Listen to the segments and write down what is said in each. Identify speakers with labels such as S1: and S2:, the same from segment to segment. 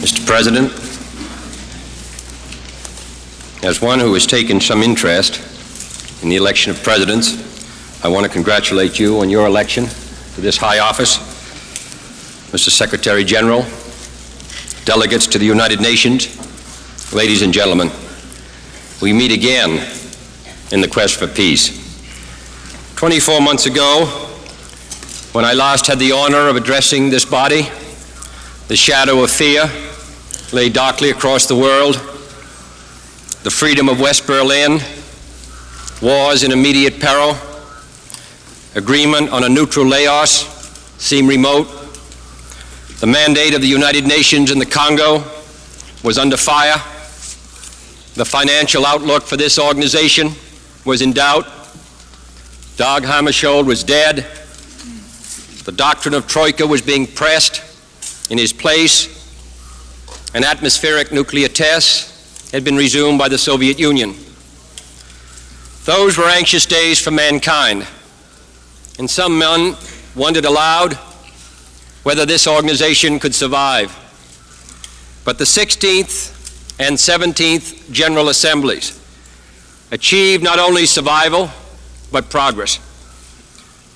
S1: Mr. President, as one who has taken some interest in the election of presidents, I want to congratulate you on your election to this high office. Mr. Secretary General, delegates to the United Nations, ladies and gentlemen, we meet again in the quest for peace. 24 months ago, when I last had the honor of addressing this body, the shadow of fear lay darkly across the world. The freedom of West Berlin was in immediate peril. Agreement on a neutral Laos seemed remote. The mandate of the United Nations in the Congo was under fire. The financial outlook for this organization was in doubt. Dag Hammarskjöld was dead. The doctrine of Troika was being pressed in his place. An atmospheric nuclear test had been resumed by the Soviet Union. Those were anxious days for mankind, and some men wondered aloud whether this organization could survive. But the 16th and 17th General Assemblies achieved not only survival, but progress.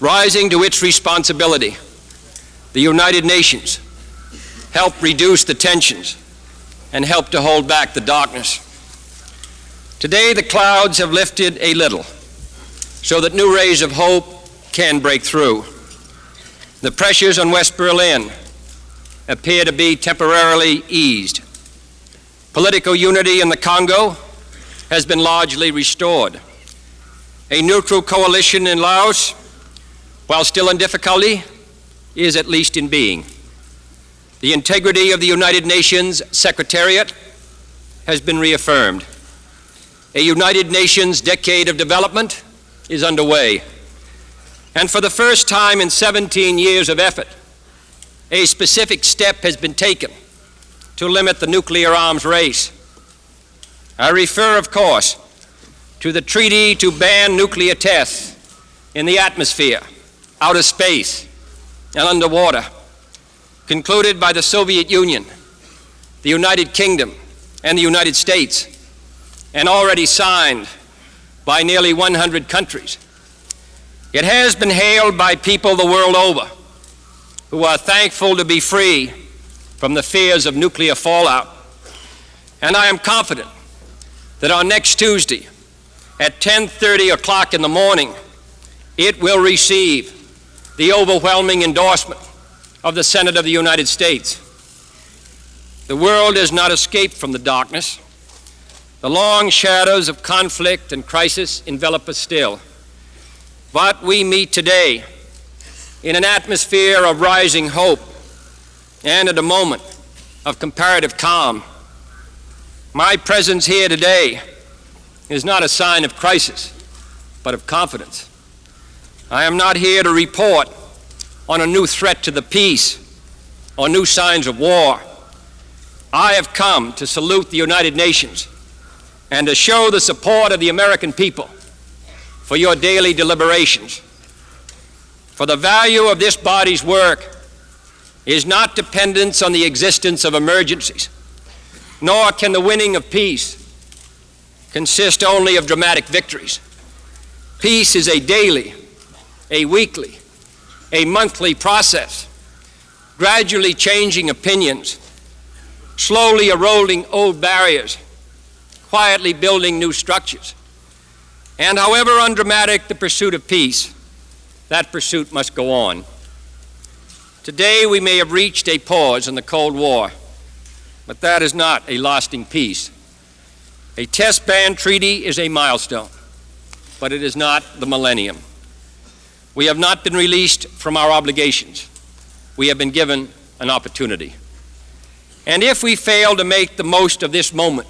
S1: Rising to its responsibility, the United Nations helped reduce the tensions and helped to hold back the darkness. Today, the clouds have lifted a little so that new rays of hope can break through. The pressures on West Berlin appear to be temporarily eased. Political unity in the Congo has been largely restored. A neutral coalition in Laos, while still in difficulty, is at least in being. The integrity of the United Nations Secretariat has been reaffirmed. A United Nations decade of development is underway. And for the first time in 17 years of effort, a specific step has been taken to limit the nuclear arms race. I refer, of course, to the treaty to ban nuclear tests in the atmosphere, outer space, and underwater, concluded by the Soviet Union, the United Kingdom, and the United States, and already signed by nearly 100 countries. It has been hailed by people the world over who are thankful to be free from the fears of nuclear fallout. And I am confident that on next Tuesday at 10:30 o'clock in the morning, it will receive the overwhelming endorsement of the Senate of the United States. The world has not escaped from the darkness. The long shadows of conflict and crisis envelop us still. But we meet today in an atmosphere of rising hope and at a moment of comparative calm. My presence here today is not a sign of crisis, but of confidence. I am not here to report on a new threat to the peace or new signs of war. I have come to salute the United Nations and to show the support of the American people for your daily deliberations. For the value of this body's work is not dependent on the existence of emergencies, nor can the winning of peace consist only of dramatic victories. Peace is a daily, a weekly, a monthly process, gradually changing opinions, slowly eroding old barriers, quietly building new structures. And however undramatic the pursuit of peace, that pursuit must go on. Today we may have reached a pause in the Cold War, but that is not a lasting peace. A test ban treaty is a milestone, but it is not the millennium. We have not been released from our obligations. We have been given an opportunity. And if we fail to make the most of this moment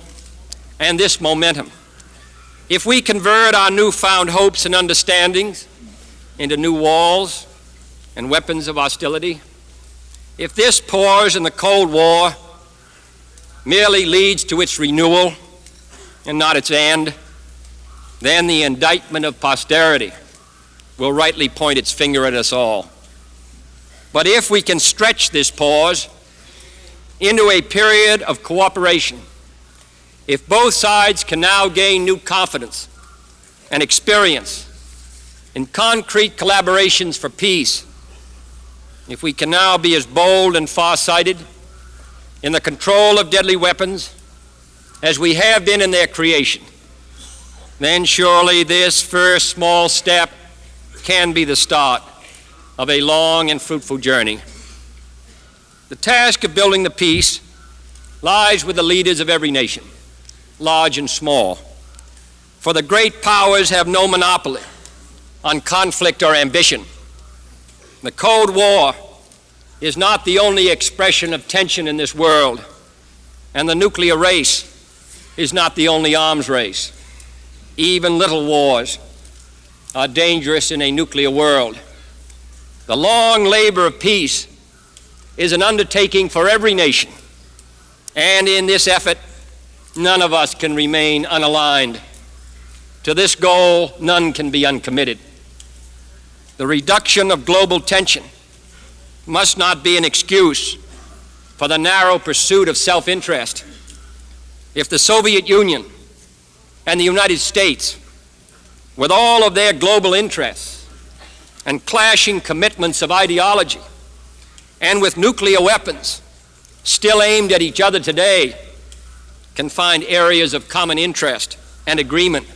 S1: and this momentum, if we convert our newfound hopes and understandings into new walls and weapons of hostility, if this pause in the Cold War merely leads to its renewal and not its end, then the indictment of posterity will rightly point its finger at us all. But if we can stretch this pause
S2: into a period of cooperation if both sides can now gain new confidence and experience in concrete collaborations for peace, if we can now be as bold and far-sighted in the control of deadly weapons as we have been in their creation, then surely this first small step can be the start of a long and fruitful journey. The task of building the peace lies with the leaders of every nation, large and small, for the great powers have no monopoly on conflict or ambition. The Cold War is not the only expression of tension in this world, and the nuclear race is not the only arms race. Even little wars are dangerous in a nuclear world. The long labor of peace is an undertaking for every nation, and in this effort, none of us can remain unaligned. To this goal, none can be uncommitted. The reduction of global tension must not be an excuse for the narrow pursuit of self-interest. If the Soviet Union and the United States, with all of their global interests and clashing commitments of ideology, and with nuclear weapons still aimed at each other today, can find areas of common interest and agreement,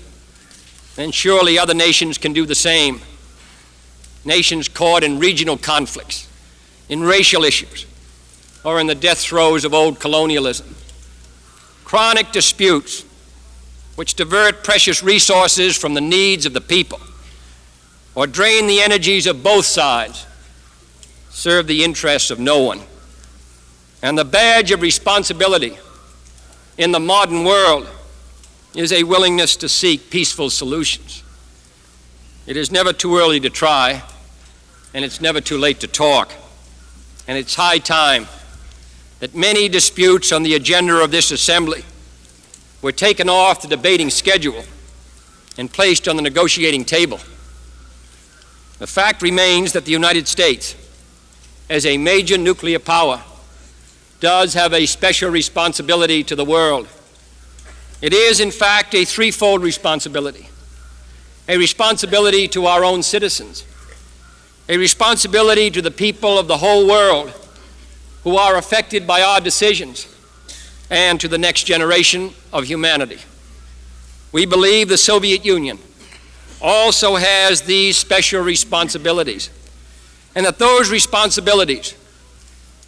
S2: then surely other nations can do the same. Nations caught in regional conflicts, in racial issues, or in the death throes of old colonialism. Chronic disputes which divert precious resources from the needs of the people or drain the energies of both sides serve the interests of no one. And the badge of responsibility in the modern world is a willingness to seek peaceful solutions. It is never too early to try, and it's never too late to talk. And it's high time that many disputes on the agenda of this assembly were taken off the debating schedule and placed on the negotiating table. The fact remains that the United States, as a major nuclear power, does have a special responsibility to the world. It is, in fact, a threefold responsibility. A responsibility to our own citizens, a responsibility to the people of the whole world who are affected by our decisions, and to the next generation of humanity. We believe the Soviet Union also has these special responsibilities, and that those responsibilities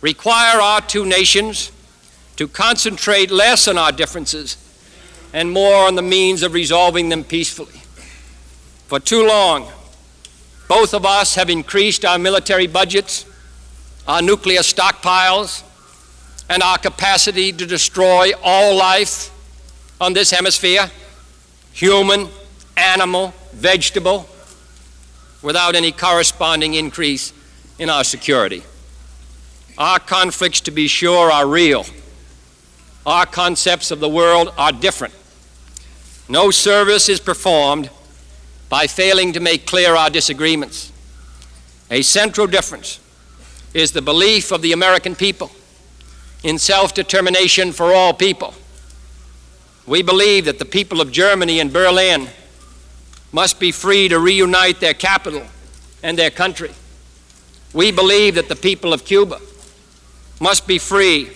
S2: require our two nations to concentrate less on our differences and more on the means of resolving them peacefully. For too long, both of us have increased our military budgets, our nuclear stockpiles, and our capacity to destroy all life on this hemisphere, human, animal, vegetable, without any corresponding increase in our security. Our conflicts, to be sure, are real. Our concepts of the world are different. No service is performed by failing to make clear our disagreements. A central difference is the belief of the American people in self-determination for all people. We believe that the people of Germany and Berlin must be free to reunite their capital and their country. We believe that the people of Cuba must be free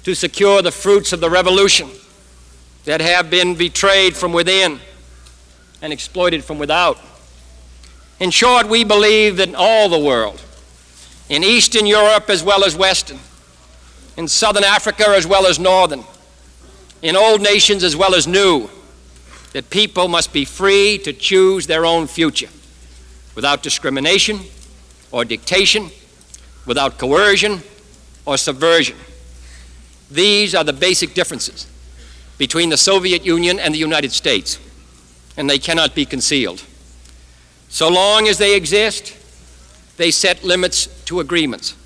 S2: to secure the fruits of the revolution that have been betrayed from within and exploited from without. In short, we believe that in all the world, in Eastern Europe as well as Western, in Southern Africa as well as Northern, in old nations as well as new, that people must be free to choose their own future without discrimination or dictation, without coercion or subversion. These are the basic differences between the Soviet Union and the United States, and they cannot be concealed. So long as they exist, they set limits to agreements,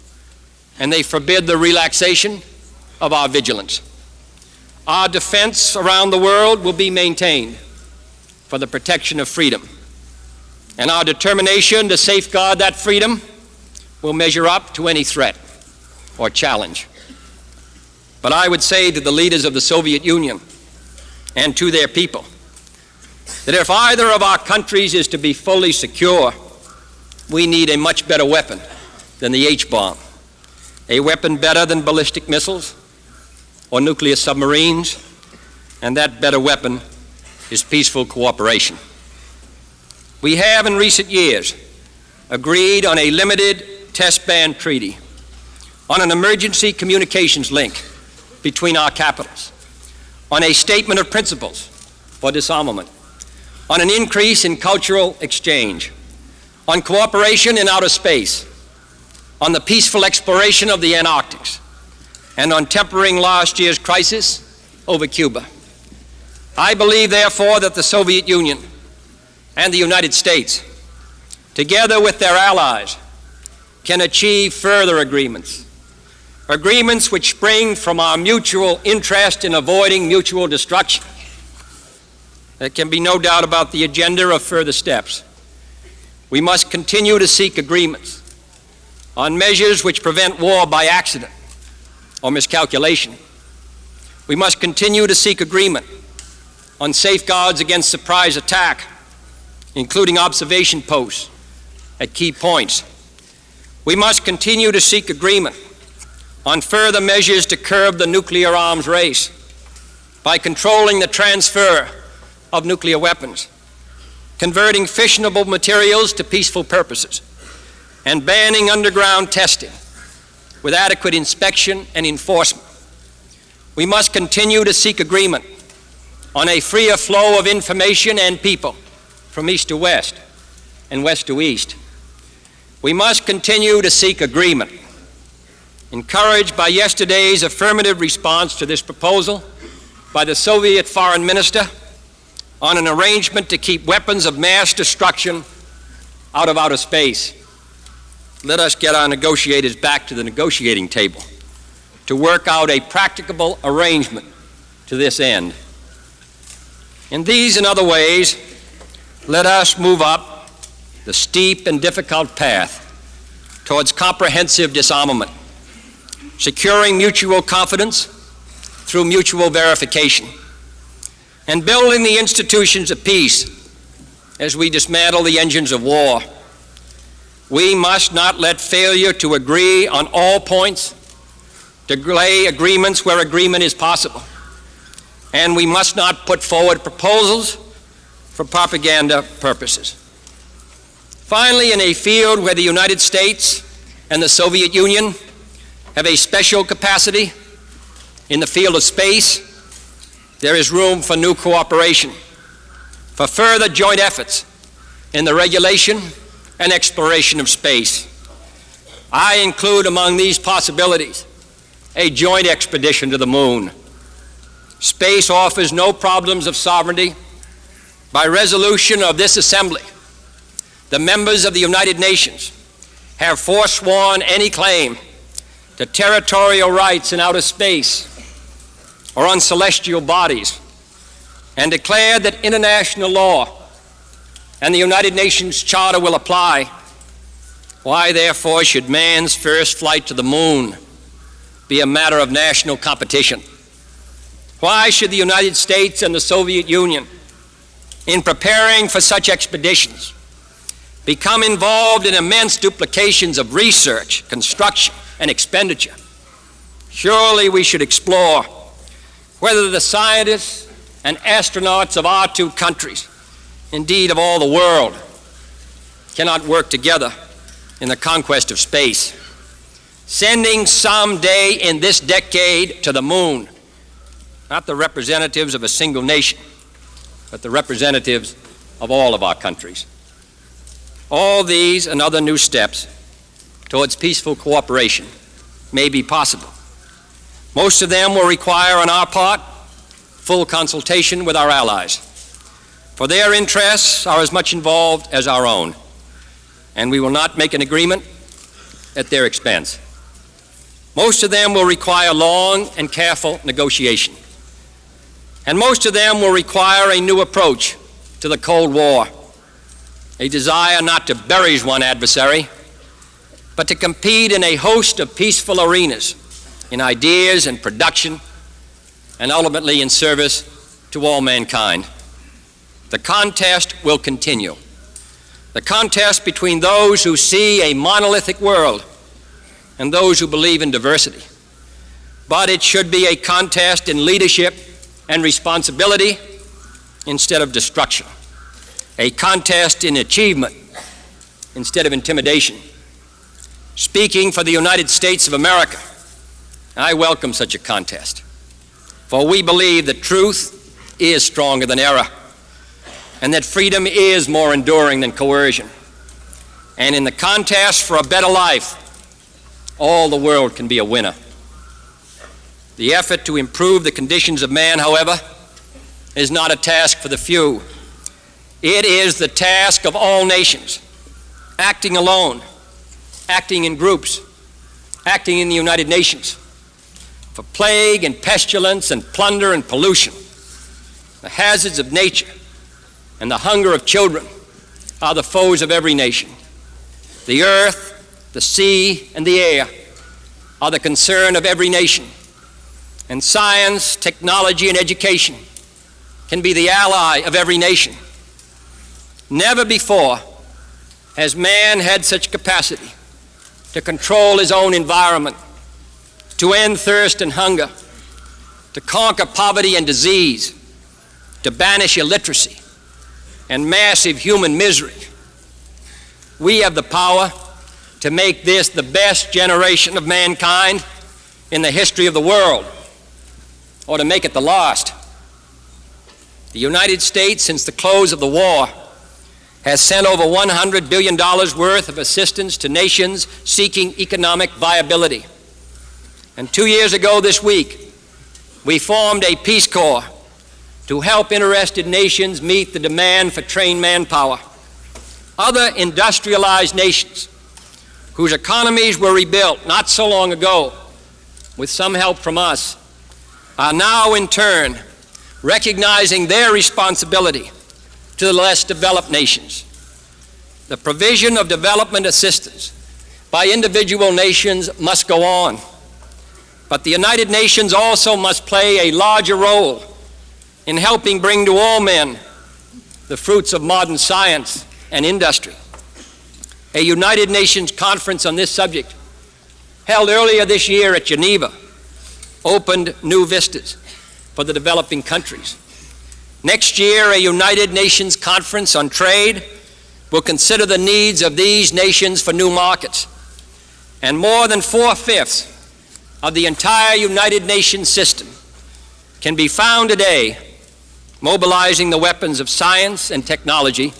S2: and they forbid the relaxation of our vigilance. Our defense around the world will be maintained for the protection of freedom, and our determination to safeguard that freedom will measure up to any threat or challenge. But I would say to the leaders of the Soviet Union and to their people that if either of our countries is to be fully secure, we need a much better weapon than the H-bomb, a weapon better than ballistic missiles or nuclear submarines, and that better weapon is peaceful cooperation. We have in recent years agreed on a limited test ban treaty, on an emergency communications link between our capitals, on a statement of principles for disarmament, on an increase in cultural exchange, on cooperation in outer space, on the peaceful exploration of the Antarctic, and on tempering last year's crisis over Cuba. I believe, therefore, that the Soviet Union and the United States, together with their allies, can achieve further agreements, agreements which spring from our mutual interest in avoiding mutual destruction. There can be no doubt about the agenda of further steps. We must continue to seek agreements on measures which prevent war by accident or miscalculation. We must continue to seek agreement on safeguards against surprise attack, including observation posts at key points. We must continue to seek agreement on further measures to curb the nuclear arms race by controlling the transfer of nuclear weapons, converting fissionable materials to peaceful purposes, and banning underground testing with adequate inspection and enforcement. We must continue to seek agreement on a freer flow of information and people from east to west and west to east. We must continue to seek agreement, encouraged by yesterday's affirmative response to this proposal by the Soviet Foreign Minister on an arrangement to keep weapons of mass destruction out of outer space. Let us get our negotiators back to the negotiating table to work out a practicable arrangement to this end. In these and other ways, let us move up the steep and difficult path towards comprehensive disarmament, securing mutual confidence through mutual verification, and building the institutions of peace as we dismantle the engines of war. We must not let failure to agree on all points delay agreements where agreement is possible. And we must not put forward proposals for propaganda purposes. Finally, in a field where the United States and the Soviet Union have a special capacity, in the field of space, there is room for new cooperation, for further joint efforts in the regulation and exploration of space. I include among these possibilities a joint expedition to the moon. Space offers no problems of sovereignty. By resolution of this assembly, the members of the United Nations have forsworn any claim to territorial rights in outer space or on celestial bodies, and declared that international law and the United Nations Charter will apply. Why, therefore, should man's first flight to the moon be a matter of national competition? Why should the United States and the Soviet Union, in preparing for such expeditions, become involved in immense duplications of research, construction, and expenditure? Surely we should explore whether the scientists and astronauts of our two countries, indeed of all the world, cannot work together in the conquest of space, sending someday in this decade to the moon, not the representatives of a single nation, but the representatives of all of our countries. All these and other new steps towards peaceful cooperation may be possible. Most of them will require, on our part, full consultation with our allies, for their interests are as much involved as our own, and we will not make an agreement at their expense. Most of them will require long and careful negotiation, and most of them will require a new approach to the Cold War, a desire not to bury one adversary, but to compete in a host of peaceful arenas in ideas and production, and ultimately in service to all mankind. The contest will continue. The contest between those who see a monolithic world and those who believe in diversity. But it should be a contest in leadership and responsibility instead of destruction. A contest in achievement instead of intimidation. Speaking for the United States of America, I welcome such a contest, for we believe that truth is stronger than error, and that freedom is more enduring than coercion. And in the contest for a better life, all the world can be a winner. The effort to improve the conditions of man, however, is not a task for the few. It is the task of all nations, acting alone, acting in groups, acting in the United Nations. For plague and pestilence and plunder and pollution, the hazards of nature and the hunger of children are the foes of every nation. The earth, the sea, and the air are the concern of every nation. And science, technology, and education can be the ally of every nation. Never before has man had such capacity to control his own environment, to end thirst and hunger, to conquer poverty and disease, to banish illiteracy and massive human misery. We have the power to make this the best generation of mankind in the history of the world, or to make it the last. The United States, since the close of the war, has sent over $100 billion worth of assistance to nations seeking economic viability. And 2 years ago this week, we formed a Peace Corps to help interested nations meet the demand for trained manpower. Other industrialized nations whose economies were rebuilt not so long ago with some help from us are now in turn recognizing their responsibility to the less developed nations. The provision of development assistance by individual nations must go on, but the United Nations also must play a larger role in helping bring to all men the fruits of modern science and industry. A United Nations conference on this subject, held earlier this year at Geneva, opened new vistas for the developing countries. Next year, a United Nations conference on trade will consider the needs of these nations for new markets. And more than 4/5 of the entire United Nations system can be found today mobilizing the weapons of science and technology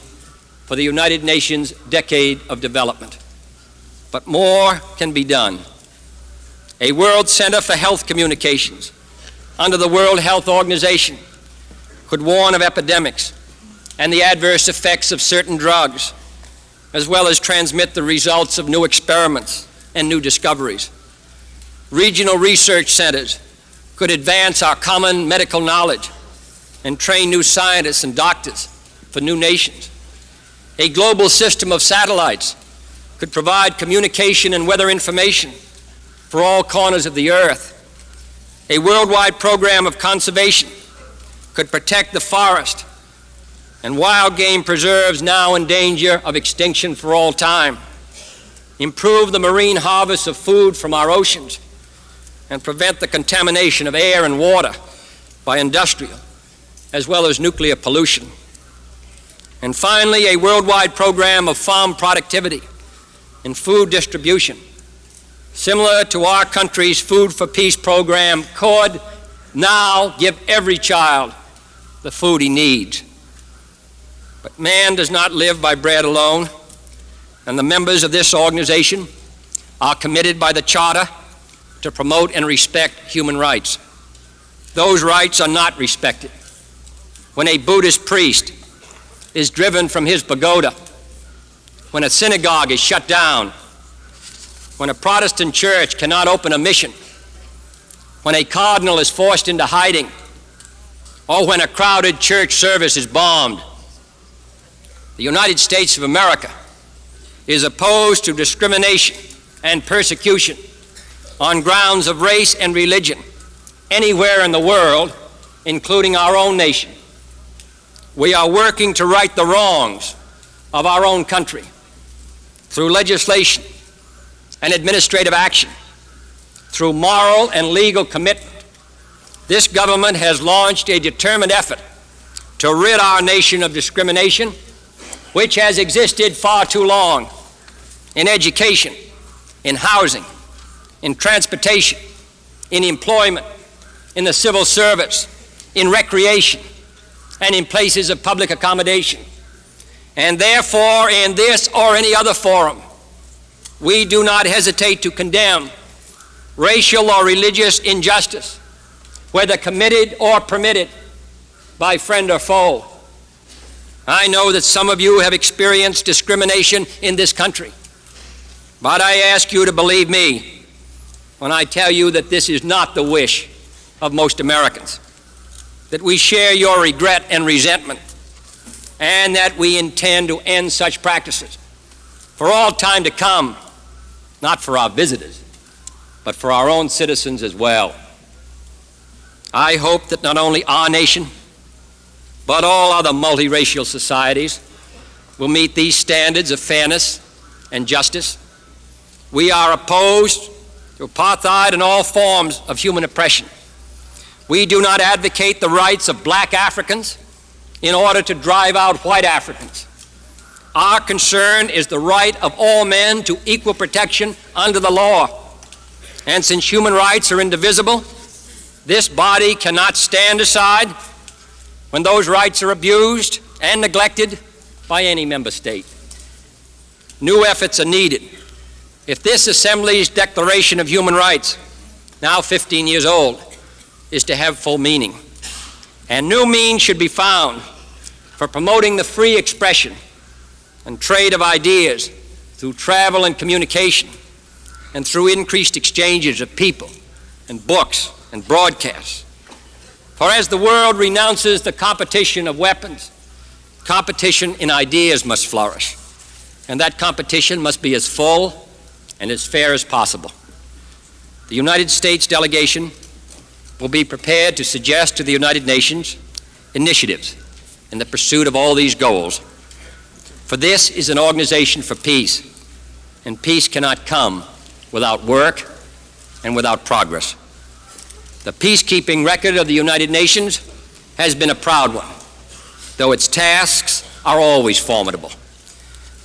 S2: for the United Nations decade of development. But more can be done. A World Center for Health Communications under the World Health Organization could warn of epidemics and the adverse effects of certain drugs, as well as transmit the results of new experiments and new discoveries. Regional research centers could advance our common medical knowledge and train new scientists and doctors for new nations. A global system of satellites could provide communication and weather information for all corners of the earth. A worldwide program of conservation could protect the forest and wild game preserves now in danger of extinction for all time, improve the marine harvest of food from our oceans, and prevent the contamination of air and water by industrial as well as nuclear pollution. And finally, a worldwide program of farm productivity and food distribution, similar to our country's Food for Peace program, could now give every child the food he needs. But man does not live by bread alone, and the members of this organization are committed by the Charter to promote and respect human rights. Those rights are not respected when a Buddhist priest is driven from his pagoda, when a synagogue is shut down, when a Protestant church cannot open a mission, when a cardinal is forced into hiding, or when a crowded church service is bombed. The United States of America is opposed to discrimination and persecution on grounds of race and religion anywhere in the world, including our own nation. We are working to right the wrongs of our own country through legislation and administrative action, through moral and legal commitment. This government has launched a determined effort to rid our nation of discrimination, which has existed far too long in education, in housing, in transportation, in employment, in the civil service, in recreation, and in places of public accommodation. And therefore, in this or any other forum, we do not hesitate to condemn racial or religious injustice, whether committed or permitted by friend or foe. I know that some of you have experienced discrimination in this country, but I ask you to believe me when I tell you that this is not the wish of most Americans, that we share your regret and resentment, and that we intend to end such practices for all time to come, not for our visitors, but for our own citizens as well. I hope that not only our nation, but all other multiracial societies will meet these standards of fairness and justice. We are opposed to apartheid and all forms of human oppression. We do not advocate the rights of black Africans in order to drive out white Africans. Our concern is the right of all men to equal protection under the law. And since human rights are indivisible, this body cannot stand aside when those rights are abused and neglected by any member state. New efforts are needed if this Assembly's Declaration of Human Rights, now 15 years old, is to have full meaning. And new means should be found for promoting the free expression and trade of ideas through travel and communication, and through increased exchanges of people and books and broadcasts. For as the world renounces the competition of weapons, competition in ideas must flourish, and that competition must be as full and as fair as possible. The United States delegation will be prepared to suggest to the United Nations initiatives in the pursuit of all these goals. For this is an organization for peace, and peace cannot come without work and without progress. The peacekeeping record of the United Nations has been a proud one, though its tasks are always formidable.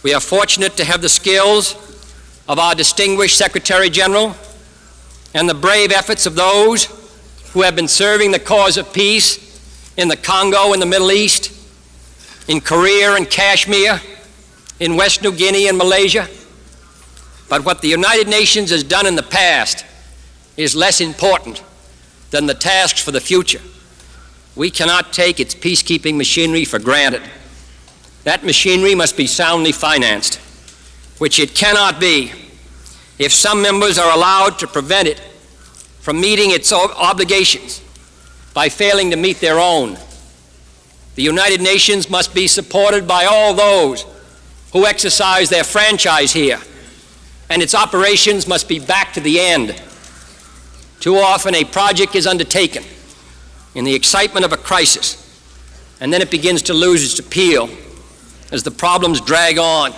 S2: We are fortunate to have the skills of our distinguished Secretary General and the brave efforts of those who have been serving the cause of peace in the Congo and the Middle East, in Korea and Kashmir, in West New Guinea and Malaysia. But what the United Nations has done in the past is less important than the tasks for the future. We cannot take its peacekeeping machinery for granted. That machinery must be soundly financed, which it cannot be if some members are allowed to prevent it from meeting its obligations by failing to meet their own. The United Nations must be supported by all those who exercise their franchise here, and its operations must be back to the end. Too often a project is undertaken in the excitement of a crisis, and then it begins to lose its appeal as the problems drag on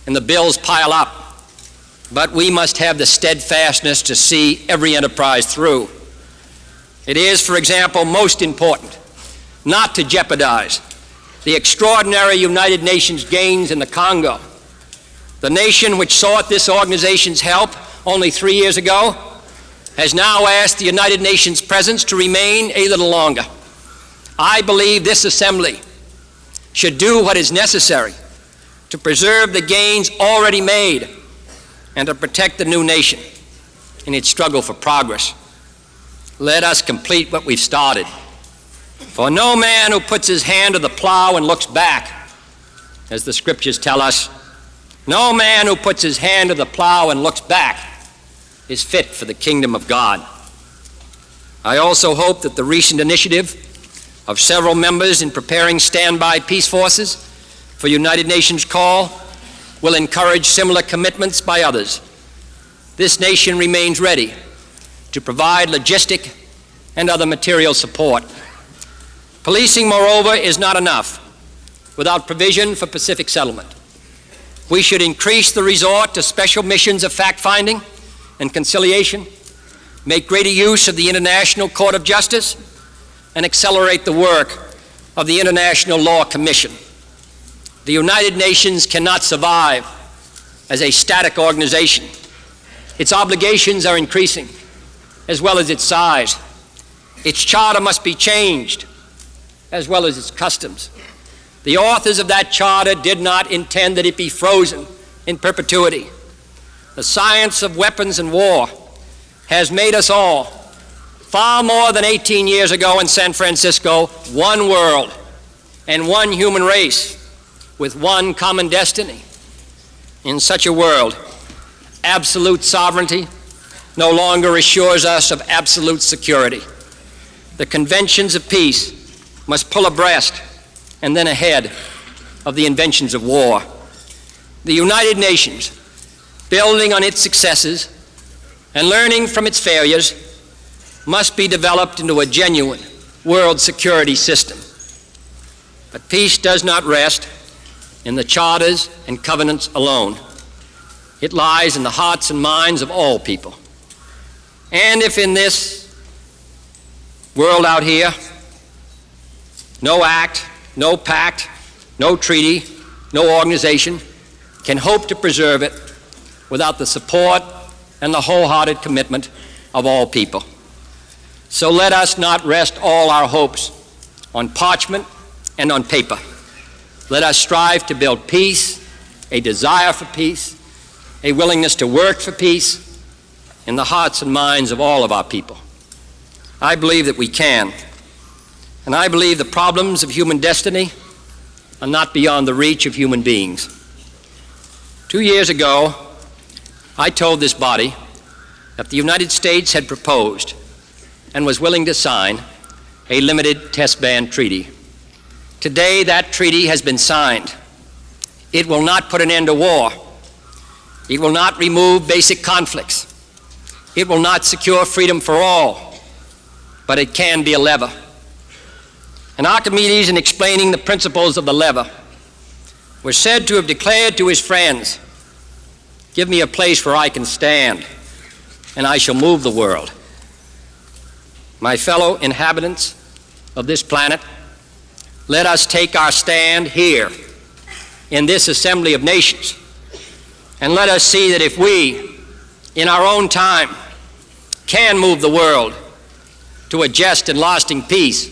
S2: and the bills pile up. But we must have the steadfastness to see every enterprise through. It is, for example, most important not to jeopardize the extraordinary United Nations gains in the Congo. The nation which sought this organization's help only 3 years ago has now asked the United Nations presence to remain a little longer. I believe this Assembly should do what is necessary to preserve the gains already made and to protect the new nation in its struggle for progress. Let us complete what we've started. For no man who puts his hand to the plow and looks back, as the scriptures tell us, no man who puts his hand to the plow and looks back is fit for the kingdom of God. I also hope that the recent initiative of several members in preparing standby peace forces for United Nations call will encourage similar commitments by others. This nation remains ready to provide logistic and other material support. Policing, moreover, is not enough without provision for pacific settlement. We should increase the resort to special missions of fact-finding and conciliation, make greater use of the International Court of Justice, and accelerate the work of the International Law Commission. The United Nations cannot survive as a static organization. Its obligations are increasing, as well as its size. Its charter must be changed, as well as its customs. The authors of that charter did not intend that it be frozen in perpetuity. The science of weapons and war has made us all, far more than 18 years ago in San Francisco, one world and one human race with one common destiny. In such a world, absolute sovereignty no longer assures us of absolute security. The conventions of peace must pull abreast and then ahead of the inventions of war. The United Nations, building on its successes and learning from its failures, must be developed into a genuine world security system. But peace does not rest in the charters and covenants alone. It lies in the hearts and minds of all people. And if in this world out here, no act, no pact, no treaty, no organization can hope to preserve it without the support and the wholehearted commitment of all people. So let us not rest all our hopes on parchment and on paper. Let us strive to build peace, a desire for peace, a willingness to work for peace in the hearts and minds of all of our people. I believe that we can. And I believe the problems of human destiny are not beyond the reach of human beings. 2 years ago, I told this body that the United States had proposed and was willing to sign a limited test ban treaty. Today, that treaty has been signed. It will not put an end to war. It will not remove basic conflicts. It will not secure freedom for all, but it can be a lever. And Archimedes, in explaining the principles of the lever, was said to have declared to his friends, "Give me a place where I can stand, and I shall move the world." My fellow inhabitants of this planet, let us take our stand here in this assembly of nations, and let us see that if we, in our own time, can move the world to a just and lasting peace,